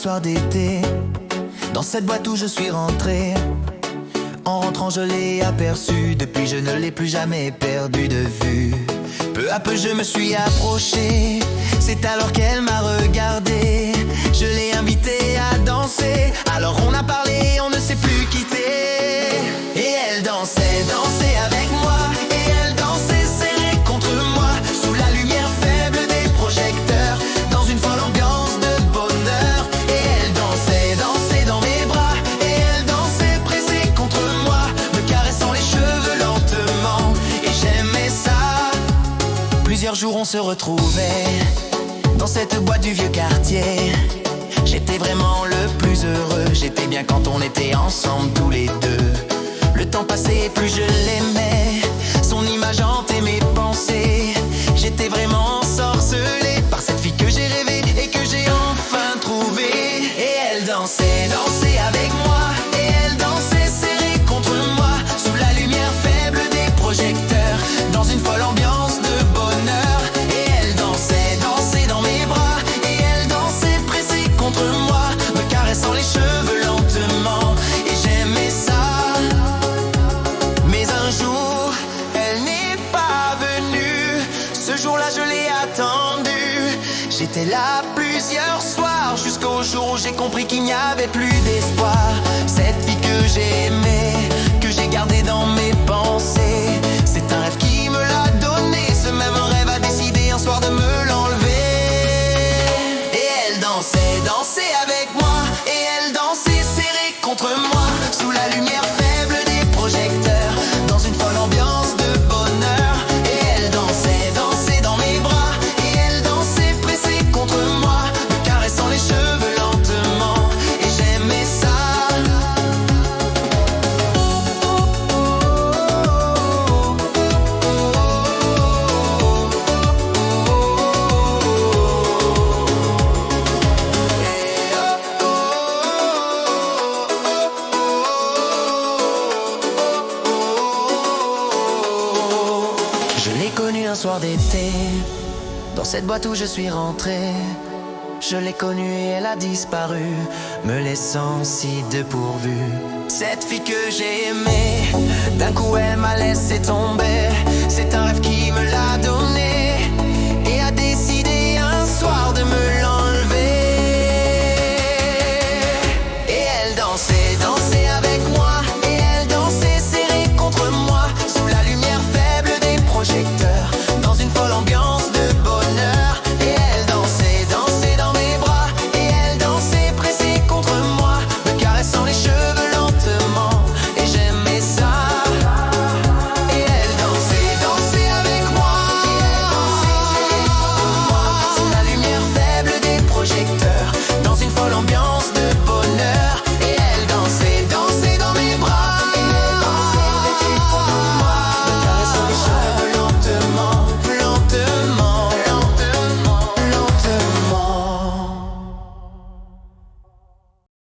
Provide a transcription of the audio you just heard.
soir d'été, dans cette boîte où je suis rentré. En rentrant je l'ai aperçue, depuis je ne l'ai plus jamais perdu de vue. Peu à peu je me suis approché, c'est alors qu'elle m'a regardé. Je l'ai invitée à danser, alors on a parlé, on ne s'est plus quitté. Et elle dansait, dansait avec moi, et elle dansait serrée contre moi, sous la lumière faible des projecteurs, dans une folle ambiance de bonheur. Et elle dansait, dansait dans mes bras, et elle dansait pressée contre moi, me caressant les cheveux lentement, et j'aimais ça. Plusieurs jours on se retrouvait dans cette boîte du vieux quartier. J'étais vraiment le plus heureux, j'étais bien quand on était ensemble tous les deux. Le temps passait, plus je l'aimais, son image hantait mes pensées. J'étais vraiment ensorcelé par cette fille que j'ai rêvée et que j'ai enfin trouvée. Et elle dansait, dansait avec moi, et elle dansait serrée contre moi, sous la lumière faible des projecteurs, dans une folle ambiance de bonheur. Et elle dansait, dansait dans mes bras, et elle dansait pressée contre moi, me caressant les cheveux lentement, et j'aimais ça. Mais un jour, elle n'est pas venue. Ce jour-là, je l'ai attendue. J'étais là plusieurs soirs, jusqu'au jour où j'ai compris qu'il n'y avait plus d'espoir. Cette fille que j'ai aimée, que j'ai gardée dans mes pensées, c'est un rêve qui me l'a donné. Ce même rêve a décidé un soir de me l'enlever. Et elle dansait, dansait avec moi, et elle dansait serrée contre moi, sous la lumière faible des projecteurs, dans une folle ambiance de bonheur. Et elle dansait, dansait dans mes bras, et elle dansait pressée contre moi, me caressant les cheveux lentement, et j'aimais ça. Je l'ai connue un soir d'été, dans cette boîte où je suis rentré. Je l'ai connue et elle a disparu, me laissant si dépourvu. Cette fille que j'ai aimée, d'un coup elle m'a laissé tomber. C'est un rêve